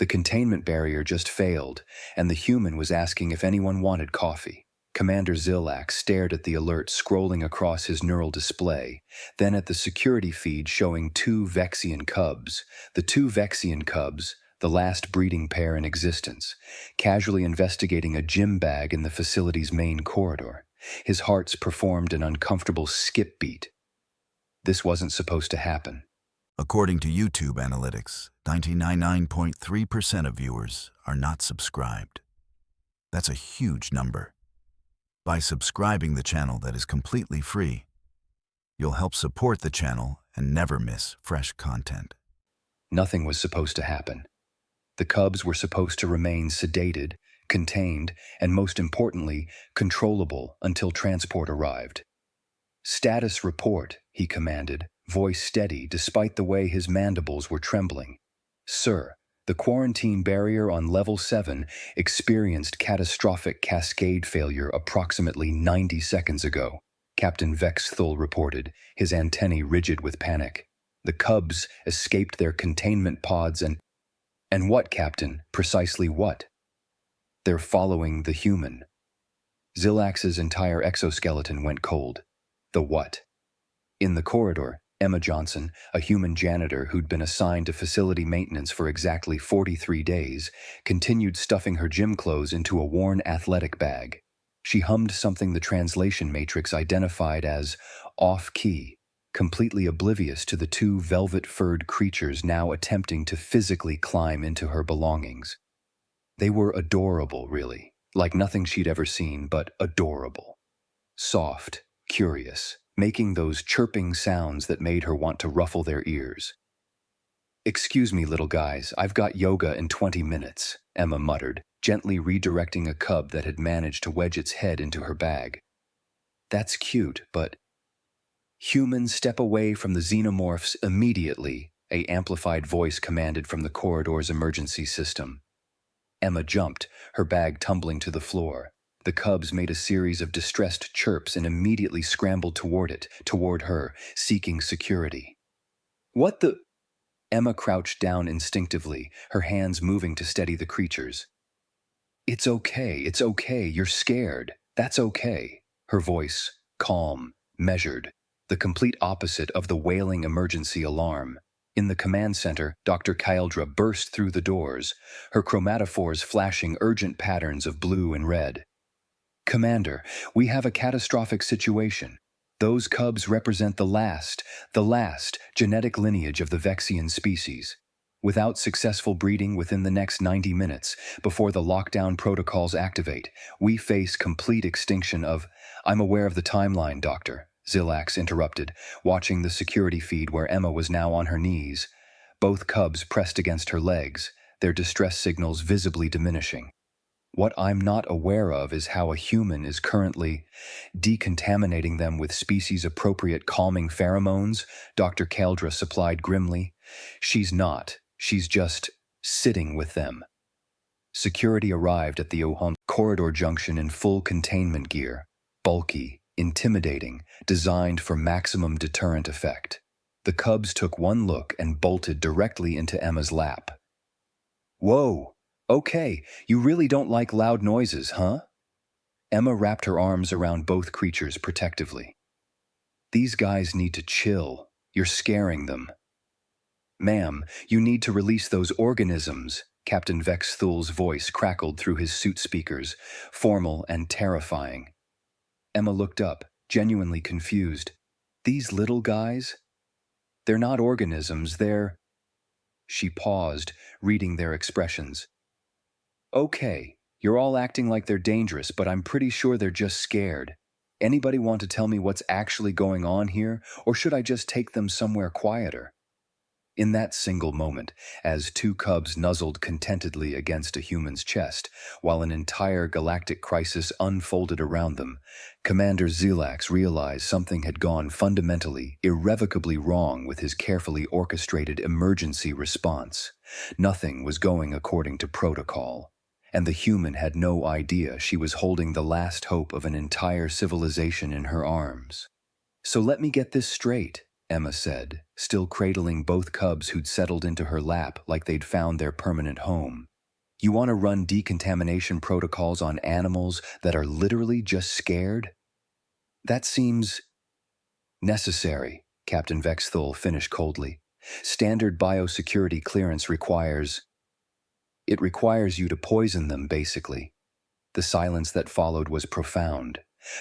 The containment barrier just failed, and the human was asking if anyone wanted coffee. Commander Zillax stared at the alert scrolling across his neural display, then at the security feed showing 2 Vexian cubs. The 2 Vexian cubs, the last breeding pair in existence, casually investigating a gym bag in the facility's main corridor. His hearts performed an uncomfortable skip beat. This wasn't supposed to happen. According to YouTube analytics, 99.3% of viewers are not subscribed. That's a huge number. By subscribing the channel that is completely free, you'll help support the channel and never miss fresh content. Nothing was supposed to happen. The cubs were supposed to remain sedated, contained, and most importantly, controllable until transport arrived. "Status report," he commanded, voice steady despite the way his mandibles were trembling. "Sir, the quarantine barrier on Level 7 experienced catastrophic cascade failure approximately 90 seconds ago," Captain Vex Thul reported, his antennae rigid with panic. "The cubs escaped their containment pods and what, Captain? Precisely what?" "They're following the human." Zillax's entire exoskeleton went cold. The what? In the corridor, Emma Johnson, a human janitor who'd been assigned to facility maintenance for exactly 43 days, continued stuffing her gym clothes into a worn athletic bag. She hummed something the translation matrix identified as off-key, completely oblivious to the 2 velvet-furred creatures now attempting to physically climb into her belongings. They were adorable, really, like nothing she'd ever seen, but adorable. Soft, curious, making those chirping sounds that made her want to ruffle their ears. "Excuse me, little guys, I've got yoga in 20 minutes, Emma muttered, gently redirecting a cub that had managed to wedge its head into her bag. "That's cute, but—" "Humans, step away from the xenomorphs immediately," a amplified voice commanded from the corridor's emergency system. Emma jumped, her bag tumbling to the floor. The cubs made a series of distressed chirps and immediately scrambled toward her, seeking security. "What the—" Emma crouched down instinctively, her hands moving to steady the creatures. It's okay, you're scared. That's okay." Her voice, calm, measured, the complete opposite of the wailing emergency alarm. In the command center, Dr. Kyldra burst through the doors, her chromatophores flashing urgent patterns of blue and red. "Commander, we have a catastrophic situation. Those cubs represent the last genetic lineage of the Vexian species. Without successful breeding within the next 90 minutes, before the lockdown protocols activate, we face complete extinction of—" "I'm aware of the timeline, Doctor," Zillax interrupted, watching the security feed where Emma was now on her knees, both cubs pressed against her legs, their distress signals visibly diminishing. "What I'm not aware of is how a human is currently decontaminating them with species-appropriate calming pheromones," Dr. Kyldra supplied grimly. "She's not. She's just sitting with them." Security arrived at the Ohum corridor junction in full containment gear, bulky, intimidating, designed for maximum deterrent effect. The cubs took one look and bolted directly into Emma's lap. "Whoa! Okay, you really don't like loud noises, huh?" Emma wrapped her arms around both creatures protectively. "These guys need to chill. You're scaring them." "Ma'am, you need to release those organisms," Captain Vex Thul's voice crackled through his suit speakers, formal and terrifying. Emma looked up, genuinely confused. "These little guys? They're not organisms, they're—" She paused, reading their expressions. "Okay, you're all acting like they're dangerous, but I'm pretty sure they're just scared. Anybody want to tell me what's actually going on here, or should I just take them somewhere quieter?" In that single moment, as 2 cubs nuzzled contentedly against a human's chest, while an entire galactic crisis unfolded around them, Commander Zillax realized something had gone fundamentally, irrevocably wrong with his carefully orchestrated emergency response. Nothing was going according to protocol, and the human had no idea she was holding the last hope of an entire civilization in her arms. "So let me get this straight," Emma said, still cradling both cubs who'd settled into her lap like they'd found their permanent home. You want to run decontamination protocols on animals that are literally just scared? That seems necessary, Captain Vexthul finished coldly. Standard biosecurity clearance requires you to poison them, basically. The silence that followed was profound.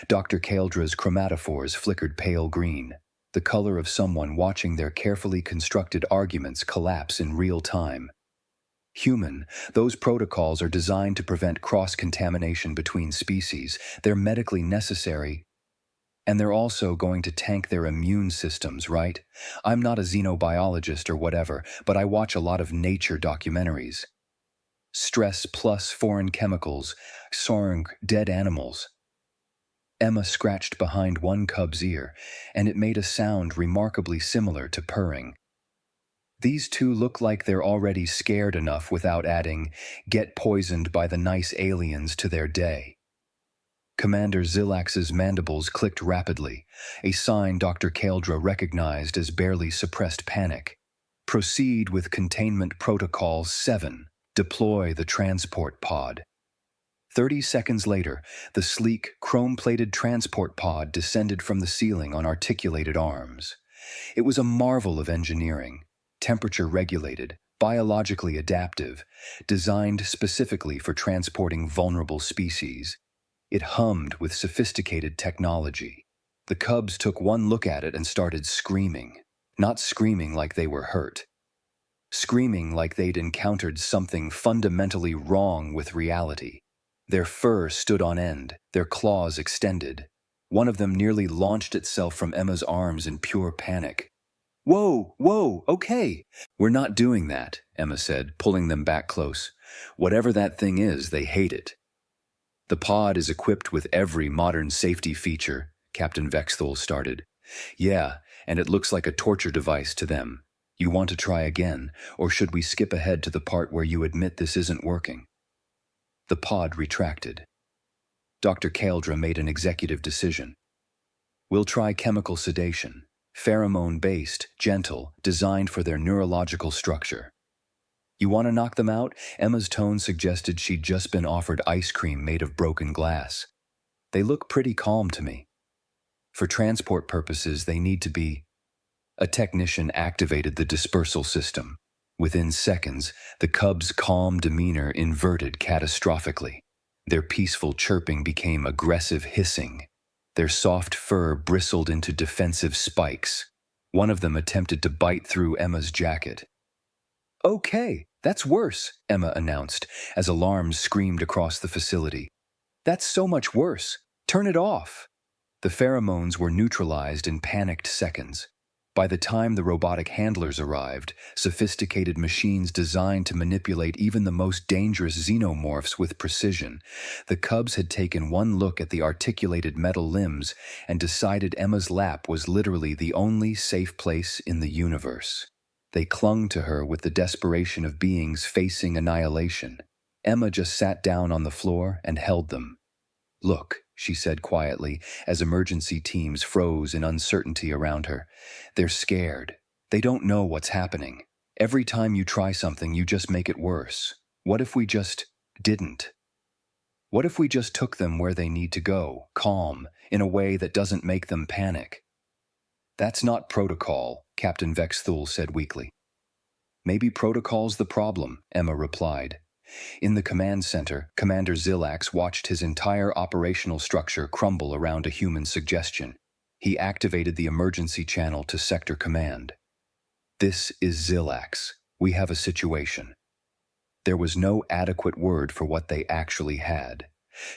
Dr. Kaldra's chromatophores flickered pale green, the color of someone watching their carefully constructed arguments collapse in real time. Human, those protocols are designed to prevent cross-contamination between species. They're medically necessary, and they're also going to tank their immune systems, right? I'm not a xenobiologist or whatever, but I watch a lot of nature documentaries. Stress plus foreign chemicals, sorng, dead animals. Emma scratched behind one cub's ear, and it made a sound remarkably similar to purring. These two look like they're already scared enough without adding, "get poisoned by the nice aliens" to their day. Commander Zilax's mandibles clicked rapidly, a sign Dr. Kaldra recognized as barely suppressed panic. Proceed with Containment Protocol 7. Deploy the transport pod. 30 seconds later, the sleek, chrome-plated transport pod descended from the ceiling on articulated arms. It was a marvel of engineering, temperature-regulated, biologically adaptive, designed specifically for transporting vulnerable species. It hummed with sophisticated technology. The cubs took one look at it and started screaming. Not screaming like they were hurt. Screaming like they'd encountered something fundamentally wrong with reality. Their fur stood on end, their claws extended. One of them nearly launched itself from Emma's arms in pure panic. "Whoa, whoa, okay." "We're not doing that," Emma said, pulling them back close. "Whatever that thing is, they hate it." "The pod is equipped with every modern safety feature," Captain Vexthul started. "Yeah, and it looks like a torture device to them. You want to try again, or should we skip ahead to the part where you admit this isn't working?" The pod retracted. Dr. Kaldra made an executive decision. "We'll try chemical sedation, pheromone-based, gentle, designed for their neurological structure." "You want to knock them out?" Emma's tone suggested she'd just been offered ice cream made of broken glass. "They look pretty calm to me. For transport purposes, they need to be." A technician activated the dispersal system. Within seconds, the cubs' calm demeanor inverted catastrophically. Their peaceful chirping became aggressive hissing. Their soft fur bristled into defensive spikes. One of them attempted to bite through Emma's jacket. "Okay, that's worse," Emma announced, as alarms screamed across the facility. "That's so much worse. Turn it off." The pheromones were neutralized in panicked seconds. By the time the robotic handlers arrived, sophisticated machines designed to manipulate even the most dangerous xenomorphs with precision, the cubs had taken one look at the articulated metal limbs and decided Emma's lap was literally the only safe place in the universe. They clung to her with the desperation of beings facing annihilation. Emma just sat down on the floor and held them. "Look," she said quietly, as emergency teams froze in uncertainty around her. "They're scared. They don't know what's happening. Every time you try something, you just make it worse. What if we just didn't? What if we just took them where they need to go, calm, in a way that doesn't make them panic?" "That's not protocol," Captain Vexthul said weakly. "Maybe protocol's the problem," Emma replied. In the command center, Commander Zilax watched his entire operational structure crumble around a human suggestion. He activated the emergency channel to Sector Command. "This is Zilax. We have a situation." There was no adequate word for what they actually had.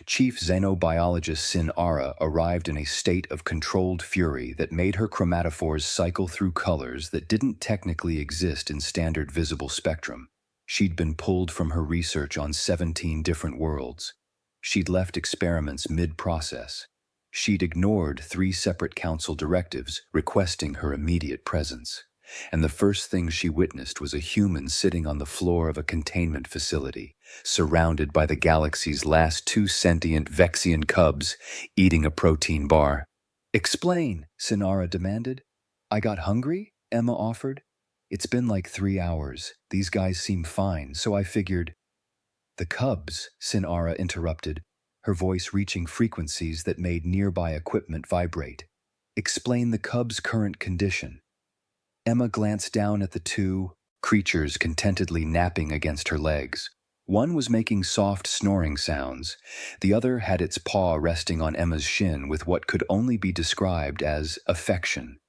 Chief Xenobiologist Sin Ara arrived in a state of controlled fury that made her chromatophores cycle through colors that didn't technically exist in standard visible spectrum. She'd been pulled from her research on 17 different worlds. She'd left experiments mid-process. She'd ignored 3 separate council directives requesting her immediate presence. And the first thing she witnessed was a human sitting on the floor of a containment facility, surrounded by the galaxy's last 2 sentient Vexian cubs, eating a protein bar. "Explain," Sinara demanded. I got hungry? Emma offered. It's been like 3 hours. These guys seem fine, so I figured. The cubs, Sinara interrupted, her voice reaching frequencies that made nearby equipment vibrate. Explain the cubs' current condition. Emma glanced down at the two creatures contentedly napping against her legs. One was making soft snoring sounds. The other had its paw resting on Emma's shin with what could only be described as affection.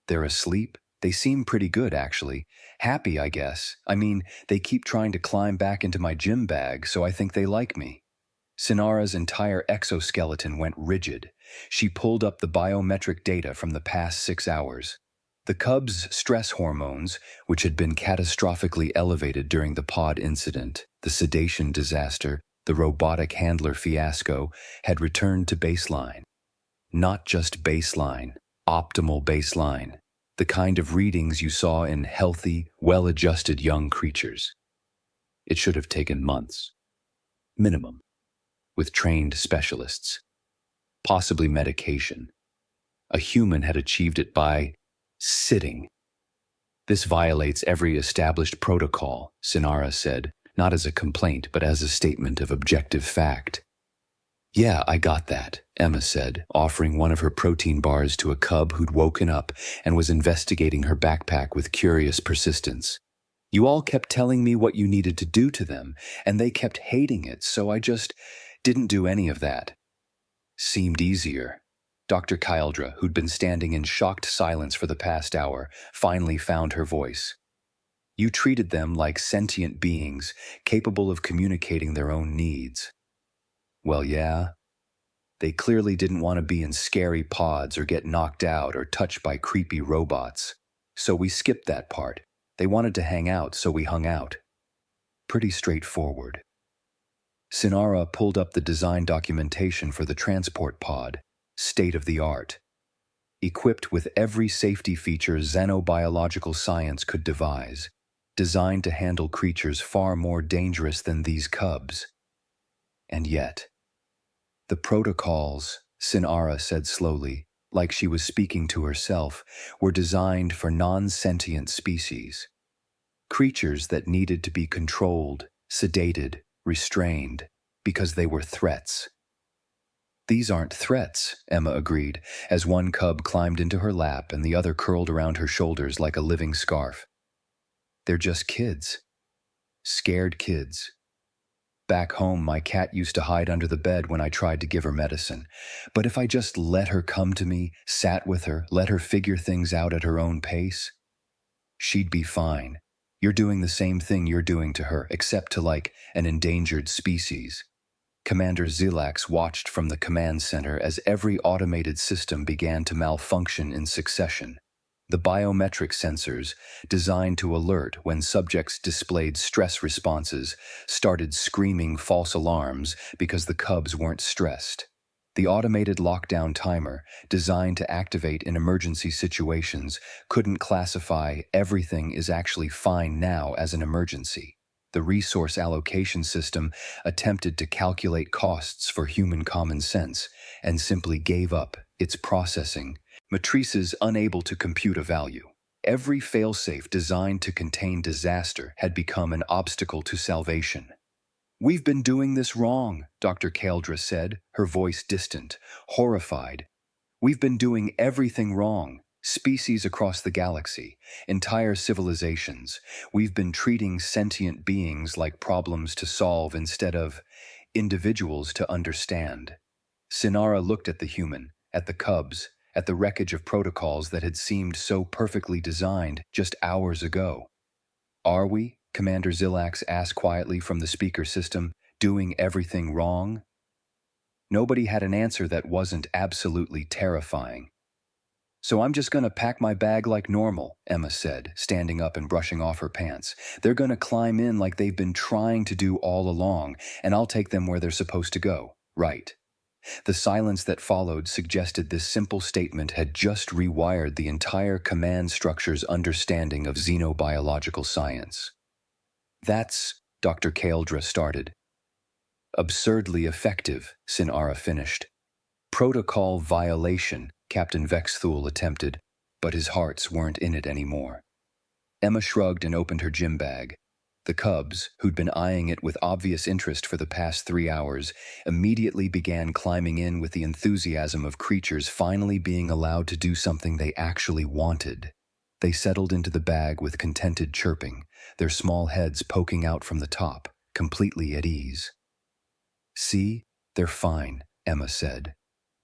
They're asleep? They seem pretty good, actually. Happy, I guess. I mean, they keep trying to climb back into my gym bag, so I think they like me. Sinara's entire exoskeleton went rigid. She pulled up the biometric data from the past 6 hours. The cubs' stress hormones, which had been catastrophically elevated during the pod incident, the sedation disaster, the robotic handler fiasco, had returned to baseline. Not just baseline, optimal baseline. The kind of readings you saw in healthy, well-adjusted young creatures. It should have taken months. Minimum. With trained specialists. Possibly medication. A human had achieved it by sitting. This violates every established protocol, Sinara said, not as a complaint, but as a statement of objective fact. Yeah, I got that, Emma said, offering one of her protein bars to a cub who'd woken up and was investigating her backpack with curious persistence. You all kept telling me what you needed to do to them, and they kept hating it, so I just didn't do any of that. Seemed easier. Dr. Kyldra, who'd been standing in shocked silence for the past hour, finally found her voice. You treated them like sentient beings, capable of communicating their own needs. Well, yeah. They clearly didn't want to be in scary pods or get knocked out or touched by creepy robots. So we skipped that part. They wanted to hang out, so we hung out. Pretty straightforward. Sinara pulled up the design documentation for the transport pod, state of the art. Equipped with every safety feature xenobiological science could devise, designed to handle creatures far more dangerous than these cubs. And yet, the protocols, Sinara said slowly, like she was speaking to herself, were designed for non-sentient species. Creatures that needed to be controlled, sedated, restrained, because they were threats. These aren't threats, Emma agreed, as one cub climbed into her lap and the other curled around her shoulders like a living scarf. They're just kids. Scared kids. Back home, my cat used to hide under the bed when I tried to give her medicine. But if I just let her come to me, sat with her, let her figure things out at her own pace, she'd be fine. You're doing the same thing you're doing to her, except to like an endangered species. Commander Zilax watched from the command center as every automated system began to malfunction in succession. The biometric sensors, designed to alert when subjects displayed stress responses, started screaming false alarms because the cubs weren't stressed. The automated lockdown timer, designed to activate in emergency situations, couldn't classify everything is actually fine now as an emergency. The resource allocation system attempted to calculate costs for human common sense and simply gave up its processing, matrices unable to compute a value. Every failsafe designed to contain disaster had become an obstacle to salvation. We've been doing this wrong, Dr. Kyldra said, her voice distant, horrified. We've been doing everything wrong. Species across the galaxy, entire civilizations. We've been treating sentient beings like problems to solve instead of individuals to understand. Sinara looked at the human, at the cubs, at the wreckage of protocols that had seemed so perfectly designed just hours ago. Are we, Commander Zilax asked quietly from the speaker system, doing everything wrong? Nobody had an answer that wasn't absolutely terrifying. So I'm just going to pack my bag like normal, Emma said, standing up and brushing off her pants. They're going to climb in like they've been trying to do all along, and I'll take them where they're supposed to go, right? The silence that followed suggested this simple statement had just rewired the entire command structure's understanding of xenobiological science. That's, Dr. Kyldra started. Absurdly effective, Sinara finished. Protocol violation, Captain Vexthul attempted. but his hearts weren't in it anymore. Emma shrugged and opened her gym bag. The cubs, who'd been eyeing it with obvious interest for the past 3 hours, immediately began climbing in with the enthusiasm of creatures finally being allowed to do something they actually wanted. They settled into the bag with contented chirping, their small heads poking out from the top, completely at ease. "See, they're fine," Emma said.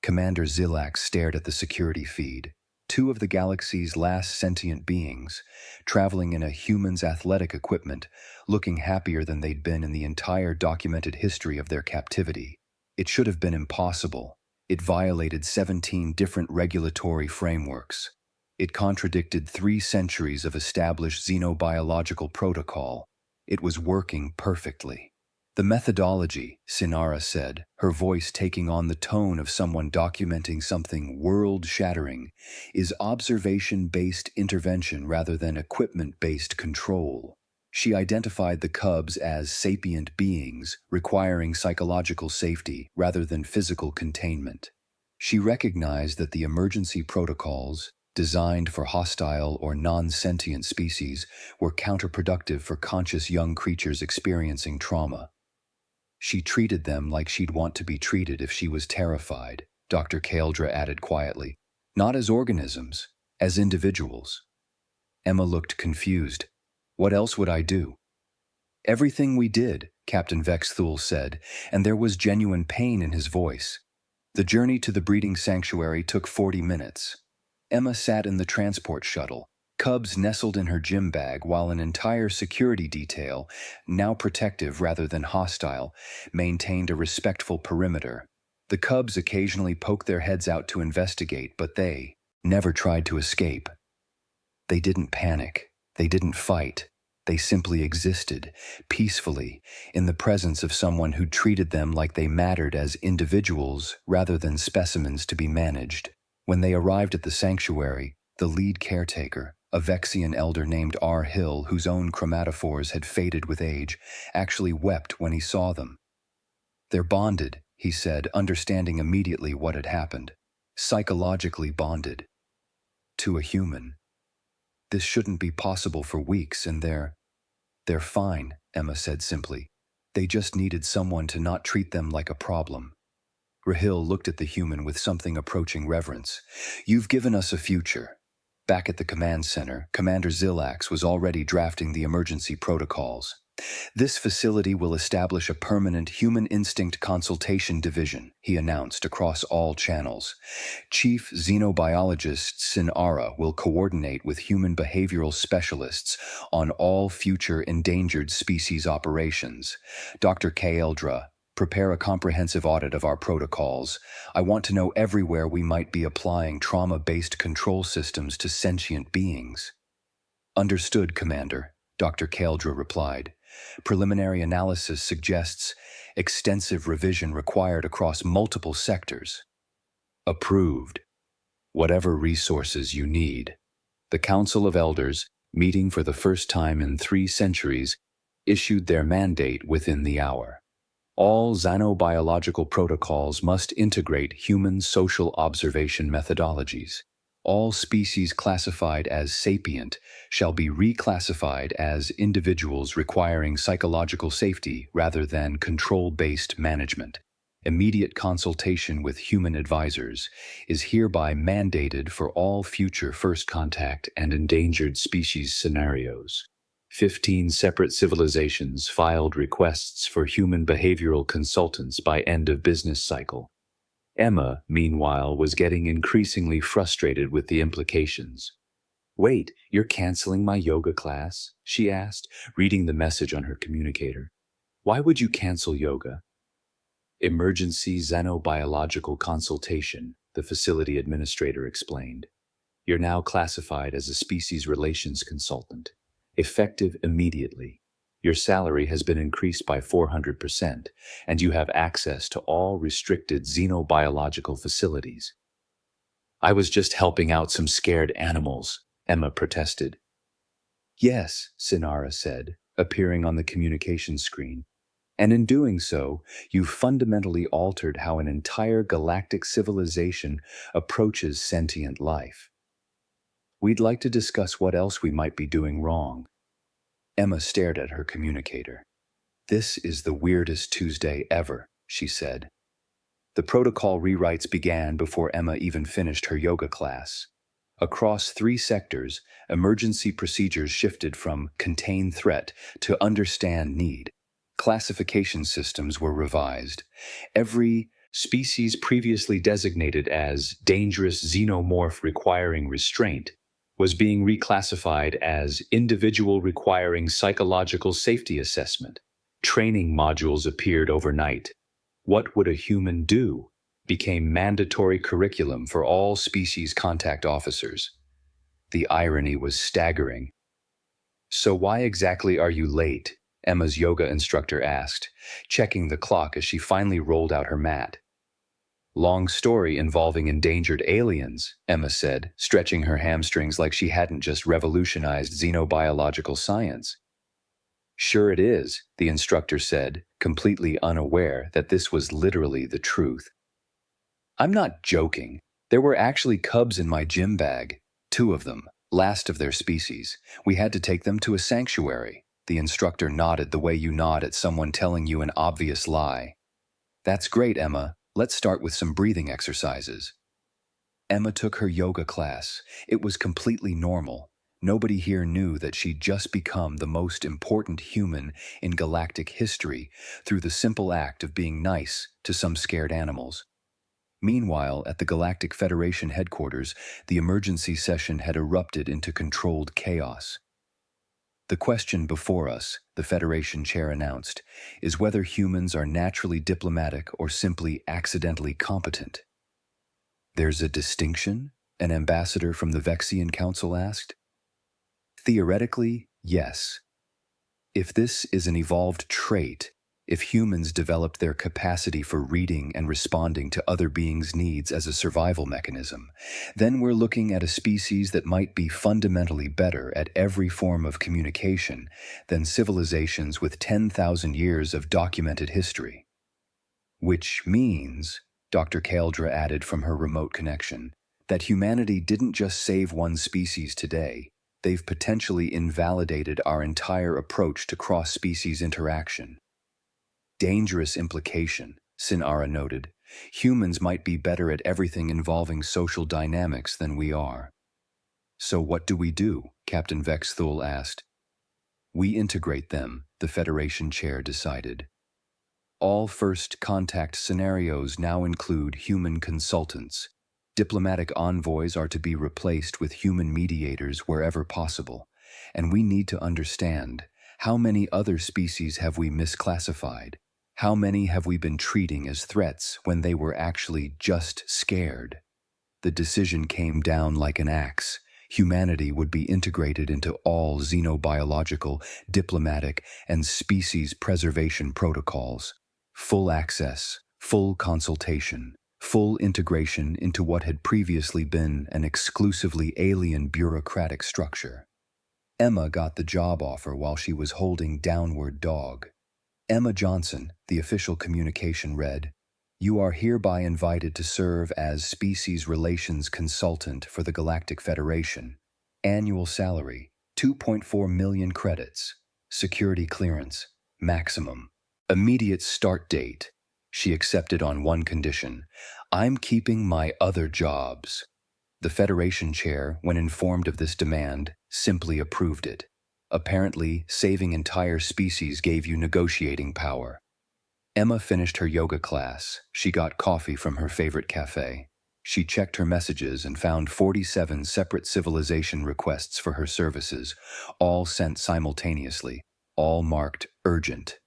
Commander Zilak stared at the security feed. Two of the galaxy's last sentient beings, traveling in a human's athletic equipment, looking happier than they'd been in the entire documented history of their captivity. It should have been impossible. It violated 17 different regulatory frameworks. It contradicted 3 centuries of established xenobiological protocol. It was working perfectly. "The methodology," Sinara said, her voice taking on the tone of someone documenting something world-shattering, "is observation-based intervention rather than equipment-based control." She identified the cubs as sapient beings, requiring psychological safety rather than physical containment. She recognized that the emergency protocols, designed for hostile or non-sentient species, were counterproductive for conscious young creatures experiencing trauma. "She treated them like she'd want to be treated if she was terrified," Dr. Kaeldra added quietly. "Not as organisms, as individuals." Emma looked confused. "What else would I do?" "Everything we did," Captain Vexthul said, and there was genuine pain in his voice. The journey to the breeding sanctuary took 40 minutes. Emma sat in the transport shuttle, cubs nestled in her gym bag, while an entire security detail, now protective rather than hostile, maintained a respectful perimeter. The cubs occasionally poked their heads out to investigate, but they never tried to escape. They didn't panic. They didn't fight. They simply existed, peacefully, in the presence of someone who treated them like they mattered as individuals rather than specimens to be managed. When they arrived at the sanctuary, the lead caretaker, a Vexian elder named R. Hill, whose own chromatophores had faded with age, actually wept when he saw them. "They're bonded," he said, understanding immediately what had happened. "Psychologically bonded. To a human. This shouldn't be possible for weeks, and they're fine," Emma said simply. "They just needed someone to not treat them like a problem." Rahil looked at the human with something approaching reverence. "You've given us a future." Back at the command center, Commander Zilax was already drafting the emergency protocols. "This facility will establish a permanent human instinct consultation division," he announced across all channels. "Chief xenobiologist Sinara will coordinate with human behavioral specialists on all future endangered species operations. Dr. Kaeldra, prepare a comprehensive audit of our protocols. I want to know everywhere we might be applying trauma-based control systems to sentient beings." "Understood, Commander," Dr. Kaeldra replied. "Preliminary analysis suggests extensive revision required across multiple sectors." "Approved. Whatever resources you need." The Council of Elders, meeting for the first time in 3 centuries, issued their mandate within the hour. All xenobiological protocols must integrate human social observation methodologies. All species classified as sapient shall be reclassified as individuals requiring psychological safety rather than control-based management. Immediate consultation with human advisors is hereby mandated for all future first contact and endangered species scenarios. 15 separate civilizations filed requests for human behavioral consultants by end of business cycle. Emma, meanwhile, was getting increasingly frustrated with the implications. "Wait, you're canceling my yoga class?" she asked, reading the message on her communicator. "Why would you cancel yoga?" "Emergency xenobiological consultation," the facility administrator explained. "You're now classified as a species relations consultant. Effective immediately. Your salary has been increased by 400%, and you have access to all restricted xenobiological facilities." "I was just helping out some scared animals," Emma protested. "Yes," Sinara said, appearing on the communication screen. "And in doing so, you've fundamentally altered how an entire galactic civilization approaches sentient life." We'd like to discuss what else we might be doing wrong. Emma stared at her communicator. This is the weirdest Tuesday ever, she said. The protocol rewrites began before Emma even finished her yoga class. Across 3 sectors, emergency procedures shifted from contain threat to understand need. Classification systems were revised. Every species previously designated as dangerous xenomorph requiring restraint was being reclassified as individual requiring psychological safety assessment. Training modules appeared overnight. What would a human do became mandatory curriculum for all species contact officers. The irony was staggering. "So why exactly are you late?" Emma's yoga instructor asked, checking the clock as she finally rolled out her mat. "Long story involving endangered aliens," Emma said, stretching her hamstrings like she hadn't just revolutionized xenobiological science. "Sure it is," the instructor said, completely unaware that this was literally the truth. "I'm not joking. There were actually cubs in my gym bag. 2 of them, last of their species. We had to take them to a sanctuary." The instructor nodded the way you nod at someone telling you an obvious lie. "That's great, Emma. Let's start with some breathing exercises." Emma took her yoga class. It was completely normal. Nobody here knew that she'd just become the most important human in galactic history through the simple act of being nice to some scared animals. Meanwhile, at the Galactic Federation headquarters, the emergency session had erupted into controlled chaos. "The question before us," the Federation chair announced, "is whether humans are naturally diplomatic or simply accidentally competent." "There's a distinction?" an ambassador from the Vexian Council asked. "Theoretically, yes. If this is an evolved trait, if humans developed their capacity for reading and responding to other beings' needs as a survival mechanism, then we're looking at a species that might be fundamentally better at every form of communication than civilizations with 10,000 years of documented history. Which means," Dr. Kaldra added from her remote connection, "that humanity didn't just save one species today, they've potentially invalidated our entire approach to cross-species interaction." "Dangerous implication," Sinara noted. "Humans might be better at everything involving social dynamics than we are." "So what do we do?" Captain Vexthul asked. "We integrate them," the Federation chair decided. All first contact scenarios now include human consultants. Diplomatic envoys are to be replaced with human mediators wherever possible, and we need to understand how many other species have we misclassified. How many have we been treating as threats when they were actually just scared? The decision came down like an axe. Humanity would be integrated into all xenobiological, diplomatic, and species preservation protocols. Full access, full consultation, full integration into what had previously been an exclusively alien bureaucratic structure. Emma got the job offer while she was holding Downward Dog. Emma Johnson, the official communication read, "You are hereby invited to serve as Species Relations Consultant for the Galactic Federation. Annual salary, 2.4 million credits. Security clearance, maximum. Immediate start date." She accepted on one condition: "I'm keeping my other jobs." The Federation chair, when informed of this demand, simply approved it. Apparently, saving entire species gave you negotiating power. Emma finished her yoga class. She got coffee from her favorite cafe. She checked her messages and found 47 separate civilization requests for her services, all sent simultaneously, all marked urgent.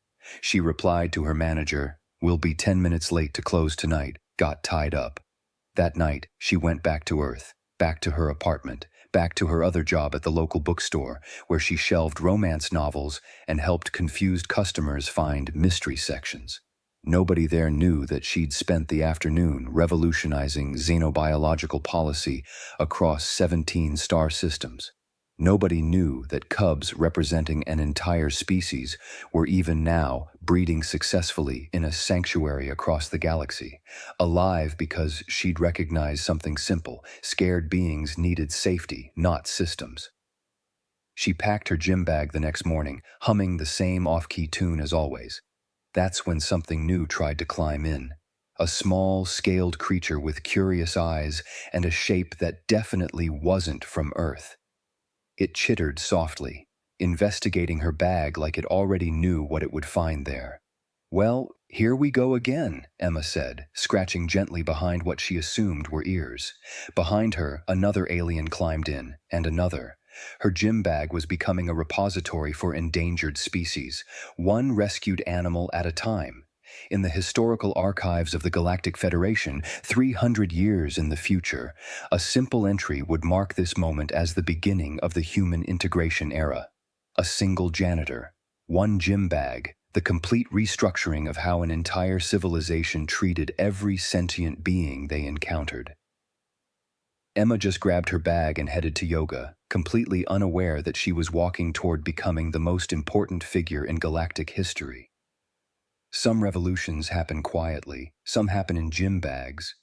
She replied to her manager, "We'll be 10 minutes late to close tonight," got tied up. That night, she went back to Earth, back to her apartment, back to her other job at the local bookstore, where she shelved romance novels and helped confused customers find mystery sections. Nobody there knew that she'd spent the afternoon revolutionizing xenobiological policy across 17 star systems. Nobody knew that cubs representing an entire species were even now breeding successfully in a sanctuary across the galaxy, alive because she'd recognized something simple: scared beings needed safety, not systems. She packed her gym bag the next morning, humming the same off-key tune as always. That's when something new tried to climb in. A small, scaled creature with curious eyes and a shape that definitely wasn't from Earth. It chittered softly, investigating her bag like it already knew what it would find there. "Well, here we go again," Emma said, scratching gently behind what she assumed were ears. Behind her, another alien climbed in, and another. Her gym bag was becoming a repository for endangered species, one rescued animal at a time. In the historical archives of the Galactic Federation, 300 years in the future, a simple entry would mark this moment as the beginning of the human integration era. A single janitor, one gym bag, the complete restructuring of how an entire civilization treated every sentient being they encountered. Emma just grabbed her bag and headed to yoga, completely unaware that she was walking toward becoming the most important figure in galactic history. Some revolutions happen quietly, some happen in gym bags,